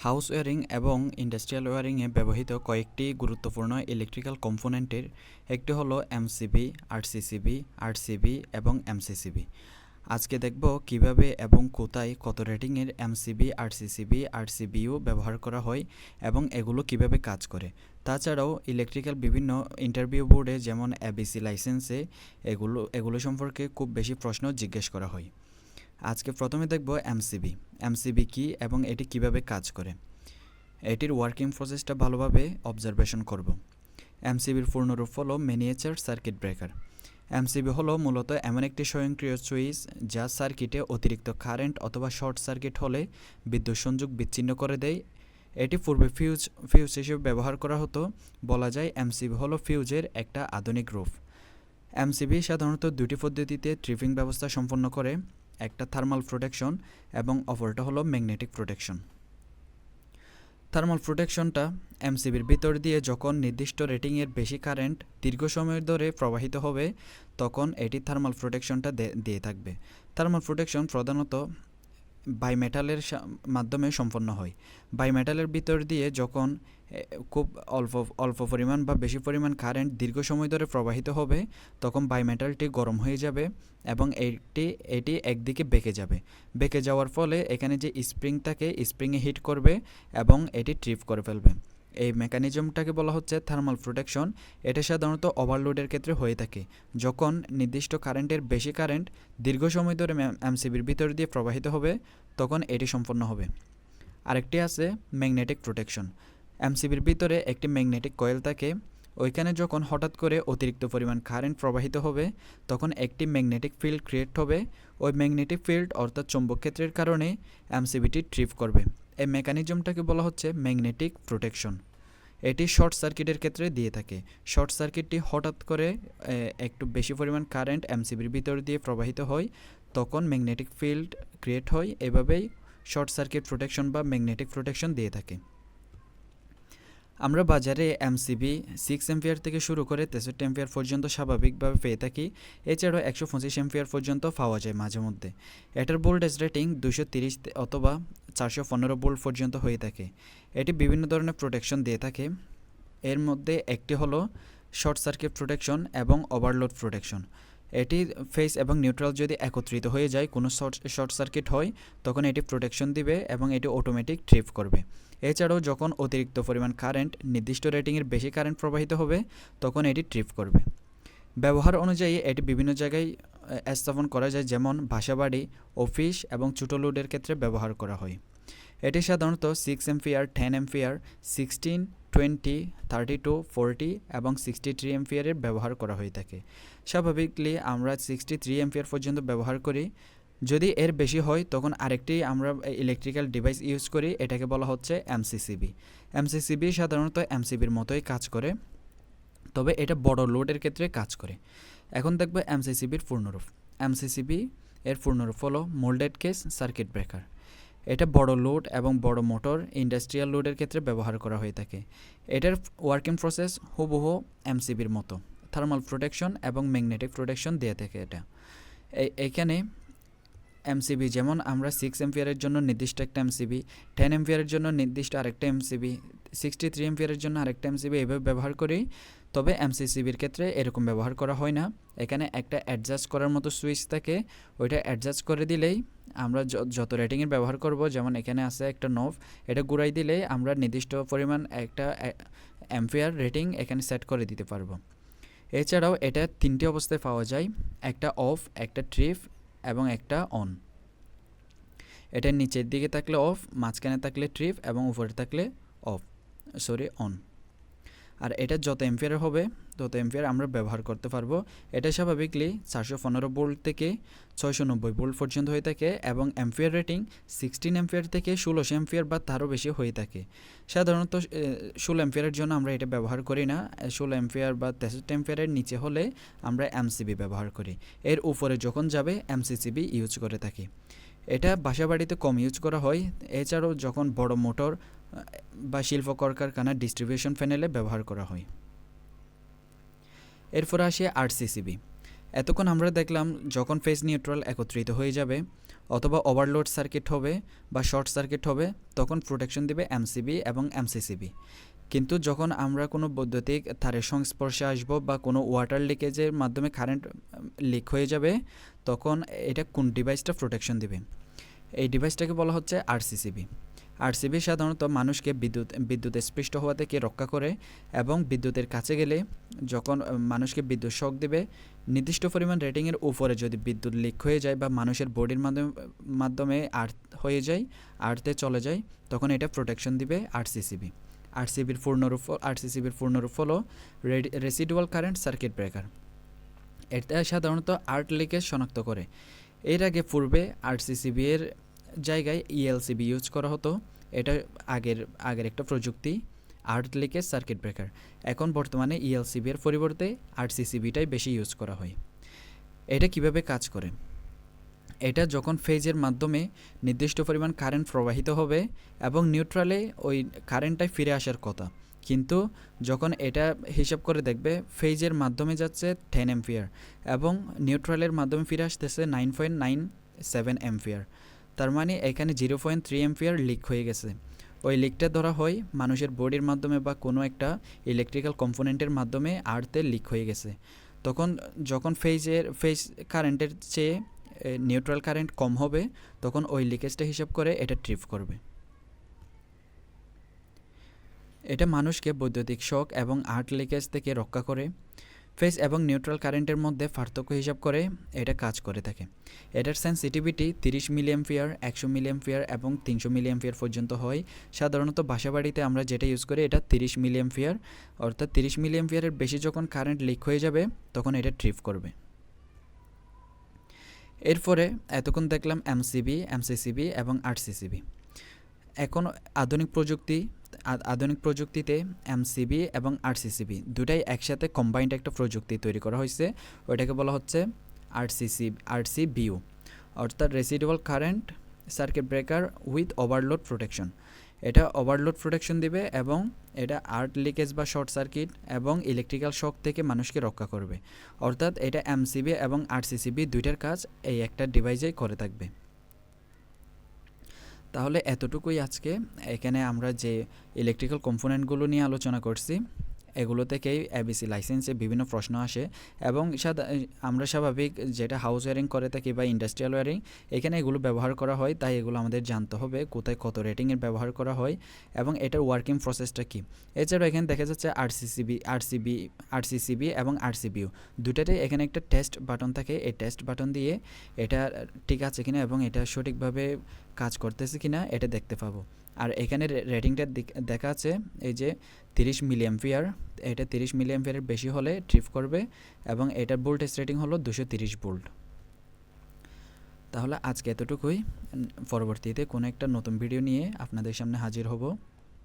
House wiring এবং industrial ওয়্যারিংয়ে ব্যবহৃত কয়েকটি গুরুত্বপূর্ণ ইলেকট্রিক্যাল কম্পোনেন্টের একটি হলো এমসিবি, আরসিসিবি, আরসিবি এবং এমসিসিবি। আজকে দেখব কিভাবে এবং কোথায় কত রেটিংয়ের এমসিবি, আরসিসিবি, আরসিবিইউ ব্যবহার করা হয় এবং এগুলো কিভাবে কাজ করে। তাছাড়াও ইলেকট্রিক্যাল বিভিন্ন ইন্টারভিউ বোর্ডে যেমন এবিসি লাইসেন্সে এগুলো সম্পর্কে খুব বেশি প্রশ্ন জিজ্ঞেস করা হয়। আজকে প্রথমে দেখব এমসিবি। এমসিবি কী এবং এটি কিভাবে কাজ করে, এটির ওয়ার্কিং প্রসেসটা ভালোভাবে অবজারভেশন করব। এমসিবির পূর্ণরূপ হলো মিনিয়েচার সার্কিট ব্রেকার। এমসিবি হলো মূলত এমন একটি স্বয়ংক্রিয় সুইচ যা সার্কিটে অতিরিক্ত কারেন্ট অথবা শর্ট সার্কিট হলে বিদ্যুৎ সংযোগ বিচ্ছিন্ন করে দেয়। এটি পূর্বে ফিউজ হিসেবে ব্যবহার করা হতো। বলা যায় এমসিবি হলো ফিউজের একটা আধুনিক রূপ। এমসিবি সাধারণত দুটি পদ্ধতিতে ট্রিপিং ব্যবস্থা সম্পন্ন করে, একটা থার্মাল প্রোটেকশন এবং অপরটা হলো ম্যাগনেটিক প্রোটেকশন। থার্মাল প্রোটেকশনটা এমসিবির ভিতর দিয়ে যখন নির্দিষ্ট রেটিংয়ের বেশি কারেন্ট দীর্ঘ সময় ধরে প্রবাহিত হবে তখন এটি থার্মাল প্রোটেকশনটা দিয়ে থাকবে। থার্মাল প্রোটেকশন প্রধানত বাইমেটালের মাধ্যমে সম্পন্ন হয়। বাইমেটালের ভিতর দিয়ে যখন খুব অল্প পরিমাণ বা বেশি পরিমাণ কারেন্ট দীর্ঘ সময় ধরে প্রবাহিত হবে তখন বাইমেটালটি গরম হয়ে যাবে এবং এটি একদিকে বেঁকে যাওয়ার ফলে এখানে যে স্প্রিং থাকে স্প্রিংয়ে হিট করবে এবং এটি ট্রিপ করে ফেলবে। এই মেকানিজমটাকে বলা হচ্ছে থার্মাল প্রোটেকশন। এটা সাধারণত ওভারলোডের ক্ষেত্রে হয়ে থাকে, যখন নির্দিষ্ট কারেন্টের বেশি কারেন্ট দীর্ঘ সময় ধরে এমসিবির ভিতর দিয়ে প্রবাহিত হবে তখন এটি সম্পন্ন হবে। আরেকটি আছে ম্যাগনেটিক প্রোটেকশন। এমসিবির ভিতরে একটি ম্যাগনেটিক কয়েল থাকে, ওইখানে যখন হঠাৎ করে অতিরিক্ত পরিমাণ কারেন্ট প্রবাহিত হবে তখন একটি ম্যাগনেটিক ফিল্ড ক্রিয়েট হবে। ওই ম্যাগনেটিক ফিল্ড অর্থাৎ চৌম্বক ক্ষেত্রের কারণে এমসিবিটি ট্রিপ করবে। এই মেকানিজমটাকে বলা হচ্ছে ম্যাগনেটিক প্রোটেকশন। এটি শর্ট সার্কিটের ক্ষেত্রে দিয়ে থাকে। শর্ট সার্কিটটি হঠাৎ করে একটু বেশি পরিমাণ কারেন্ট এমসিবির ভিতর দিয়ে প্রবাহিত হয় তখন ম্যাগনেটিক ফিল্ড ক্রিয়েট হয়। এভাবেই শর্ট সার্কিট প্রোটেকশন বা ম্যাগনেটিক প্রোটেকশন দিয়ে থাকে। আমরা বাজারে এমসিবি 6 এম্পিয়ার থেকে শুরু করে 63 এম্পিয়ার পর্যন্ত স্বাভাবিকভাবে পেয়ে থাকি। এছাড়াও 125 এম্পিয়ার পর্যন্ত পাওয়া যায় মাঝে মধ্যে। এটার ভোল্টেজ রেটিং 230 অথবা 415 ভোল্ট পর্যন্ত হয়ে থাকে। এটি বিভিন্ন ধরনের প্রোটেকশন দিয়ে থাকে। এর মধ্যে একটি হলো শর্ট সার্কিট প্রোটেকশন এবং ওভারলোড প্রোটেকশন। এটি ফেজ এবং নিউট্রাল যদি একত্রিত হয়ে যায়, কোনো শর্ট সার্কিট হয় তখন এটি প্রোটেকশন দিবে এবং এটি অটোমেটিক ট্রিপ করবে। এছাড়াও যখন অতিরিক্ত পরিমাণ কারেন্ট নির্দিষ্ট রেটিংয়ের বেশি কারেন্ট প্রবাহিত হবে তখন এটি ট্রিপ করবে। ব্যবহার অনুযায়ী এটি বিভিন্ন জায়গায় স্থাপন করা যায়, যেমন বাসাবাড়ি, অফিস এবং ছোটো লোডের ক্ষেত্রে ব্যবহার করা হয়। এটি সাধারণত 6 এম্পিয়ার, 10 এম্পিয়ার, 16, 20, 32, 40 এবং 63 এম্পিয়ারের ব্যবহার করা হয়ে থাকে। স্বাভাবিকলি আমরা 63 এম্পিয়ার পর্যন্ত ব্যবহার করি। যদি এর বেশি হয় তখন আরেকটি আমরা ইলেকট্রিক্যাল ডিভাইস ইউজ করি, এটাকে বলা হচ্ছে এমসিসিবি। এমসিসিবি সাধারণত এমসিবির মতোই কাজ করে, তবে এটা বড় লোডের ক্ষেত্রে কাজ করে। এখন দেখব এমসিসিবির পূর্ণরূপ। এমসিসিবি এর পূর্ণরূপ হলো মোল্ডেড কেস সার্কিট ব্রেকার। এটা বড় লোড এবং বড় মোটর, ইন্ডাস্ট্রিয়াল লোডের ক্ষেত্রে ব্যবহার করা হয়ে থাকে। এটার ওয়ার্কিং প্রসেস হুবহু এমসিবির মতো, থার্মাল প্রোটেকশন এবং ম্যাগনেটিক প্রোটেকশন দিয়ে থাকে। এখানে এমসিবি যেমন আমরা 6 এম্পিয়ারের জন্য নির্দিষ্ট একটা এমসিবি, 10 এম্পিয়ারের জন্য নির্দিষ্ট আরেকটা এমসিবি, 63 এম্পিয়ারের জন্য আরেকটা এমসিবি এভাবে ব্যবহার করি। তবে এমসিসিবির ক্ষেত্রে এরকম ব্যবহার করা হয় না। এখানে একটা অ্যাডজাস্ট করার মতো সুইচ থাকে, ওইটা অ্যাডজাস্ট করে দিলেই আমরা যত রেটিংয়ের ব্যবহার করব, যেমন এখানে আছে একটা নব, এটা ঘুরাই দিলেই আমরা নির্দিষ্ট পরিমাণ একটা এম্পিয়ার রেটিং এখানে সেট করে দিতে পারবো। এছাড়াও এটা 3টি অবস্থায় পাওয়া যায়, একটা অফ, একটা ট্রিপ এবং একটা অন। এটা নিচের দিকে থাকলে অফ, মাঝখানে থাকলে ট্রিপ এবং উপরে থাকলে অন। আর এটা যত এম্পিয়ার হবে তত এম্পিয়ার আমরা ব্যবহার করতে পারবো। এটা স্বাভাবিকলি 415 ভোল্ট থেকে 690 ভোল্ট পর্যন্ত হয়ে থাকে এবং এম্পিয়ার রেটিং 16 এম্পিয়ার থেকে 1600 এম্পিয়ার বা তারও বেশি হয়ে থাকে। সাধারণত 16 এম্পিয়ারের জন্য আমরা এটা ব্যবহার করি না। 16 এম্পিয়ার বা 63 এম্পিয়ারের নিচে হলে আমরা এমসিবি ব্যবহার করি। এর উপরে যখন যাবে এমসিসিবি ইউজ করে থাকি। এটা বাসাবাড়িতে কম ইউজ করা হয়। এছাড়াও যখন বড় মোটর বা শিল্প কলকারখানা ডিস্ট্রিবিউশন প্যানেলে ব্যবহার করা হয়। এরপর আসে আরসিসিবি। এতক্ষণ আমরা দেখলাম যখন ফেজ নিউট্রাল একত্রিত হয়ে যাবে অথবা ওভারলোড সার্কিট হবে বা শর্ট সার্কিট হবে, তখন প্রোটেকশন দিবে এমসিবি এবং এমসিসিবি। কিন্তু যখন আমরা কোনো বৈদ্যুতিক তারের সংস্পর্শে আসব বা কোনো ওয়াটার লিকেজের মাধ্যমে কারেন্ট লিক হয়ে যাবে, তখন এটা কোন ডিভাইসটা প্রোটেকশন দিবে? এই ডিভাইসটাকে বলা হচ্ছে আরসিসিবি। আরসিবি সাধারণত মানুষকে বিদ্যুৎ স্পৃষ্ট হওয়া থেকে রক্ষা করে এবং বিদ্যুতের কাছে গেলে যখন মানুষকে বিদ্যুৎ শক দেবে, নির্দিষ্ট পরিমাণ রেটিংয়ের উপরে যদি বিদ্যুৎ লিক হয়ে যায় বা মানুষের বডির মাধ্যমে আর্থ হয়ে যায়, আর্থে চলে যায়, তখন এটা প্রোটেকশন দিবে আরসিসিবি। আরসিসিবির পূর্ণরূপ হলো রেসিডুয়াল কারেন্ট সার্কিট ব্রেকার। এটা সাধারণত আর্থ লিকেজ শনাক্ত করে। এর আগে পূর্বে আরসিসিবি এর জায়গায় ইএলসিবি ইউজ করা হতো। এটা আগের একটা প্রযুক্তি, আর্থ লিকেজ সার্কিট ব্রেকার। এখন বর্তমানে ইএলসিবি এর পরিবর্তে আরসিসিবিটাই বেশি ইউজ করা হয়। এটা কিভাবে কাজ করে? এটা যখন ফেজের মাধ্যমে নির্দিষ্ট পরিমাণ কারেন্ট প্রবাহিত হবে এবং নিউট্রালে ওই কারেন্টটাই ফিরে আসার কথা, কিন্তু যখন এটা হিসাব করে দেখবে ফেজের মাধ্যমে যাচ্ছে 10 অ্যাম্পিয়ার এবং নিউট্রালের মাধ্যমে ফিরে আসতেছে 9.97 অ্যাম্পিয়ার, তার মানে এখানে 0.3 অ্যাম্পিয়ার লিক হয়ে গেছে। ওই লিকটা ধরা হয় মানুষের বডির মাধ্যমে বা কোনো একটা ইলেকট্রিক্যাল কম্পোনেন্টের মাধ্যমে আর্থে লিক হয়ে গেছে। তখন যখন ফেজ কারেন্টের চেয়ে নিউট্রাল কারেন্ট কম হবে, তখন ওই লিকেজটা হিসাব করে এটা ট্রিপ করবে। এটা মানুষকে বৈদ্যুতিক শক এবং আর্থ লিকেজ থেকে রক্ষা করে। ফেজ এবং নিউট্রাল কারেন্টের মধ্যে পার্থক্য হিসাব করে এটা কাজ করে থাকে। এটার সেন্সিটিভিটি 30 মিলিঅ্যাম্পিয়ার, 100 মিলিঅ্যাম্পিয়ার এবং 300 মিলিঅ্যাম্পিয়ার পর্যন্ত হয়। সাধারণত বাসাবাড়িতে আমরা যেটা ইউজ করি এটা 30 মিলিঅ্যাম্পিয়ার, অর্থাৎ 30 মিলিঅ্যাম্পিয়ারের বেশি যখন কারেন্ট লিক হয়ে যাবে তখন এটা ট্রিপ করবে। এরপরে এতক্ষণ দেখলাম এমসিবি, এমসিসিবি এবং আরসিসিবি। এখন আধুনিক প্রযুক্তিতে এমসিবি এবং আরসিসিবি দুটাই একসাথে কম্বাইন্ড একটা প্রযুক্তি তৈরি করা হয়েছে। ওইটাকে বলা হচ্ছে আরসিবিইউ, অর্থাৎ residual current circuit breaker with overload protection. এটা ওভারলোড প্রোটেকশন দিবে এবং এটা আর্থ লিকেজ বা শর্ট সার্কিট এবং ইলেকট্রিক্যাল শক থেকে মানুষকে রক্ষা করবে। অর্থাৎ এটা এমসিবি এবং আরসিসিবি দুইটার কাজ এই একটা ডিভাইসেই করে থাকবে। তাহলে এতটুকুই আজকে। এখানে আমরা যে ইলেকট্রিক্যাল কম্পোনেন্টগুলো নিয়ে আলোচনা করছি, এগুলো থেকেই এবিসি লাইসেন্সে বিভিন্ন প্রশ্ন আসে এবং আমরা স্বাভাবিক যেটা হাউস ওয়ারিং করে থাকি বা ইন্ডাস্ট্রিয়াল ওয়ারিং, এখানে এগুলো ব্যবহার করা হয়। তাই এগুলো আমাদের জানতে হবে কোথায় কত রেটিংয়ের ব্যবহার করা হয় এবং এটার ওয়ার্কিং প্রসেসটা কী। এছাড়াও এখানে দেখা যাচ্ছে আরসিসিবি এবং আরসিবিইউ দুটাতেই এখানে একটা টেস্ট বাটন থাকে। এই টেস্ট বাটন দিয়ে এটা ঠিক আছে কিনা এবং এটা সঠিকভাবে কাজ করতেছে কিনা এটা দেখতে পাবো। আর এখানে রেটিংটা দেখা আছে এই যে 30 মিলিঅ্যাম্পিয়ার, এটা 30 মিলিঅ্যাম্পিয়ারের বেশি হলে ট্রিপ করবে এবং এটার ভোল্টেজ রেটিং হলো 230 ভোল্ট। তাহলে আজকে এতটুকুই। পরবর্তীতে কোনো একটা নতুন ভিডিও নিয়ে আপনাদের সামনে হাজির হব।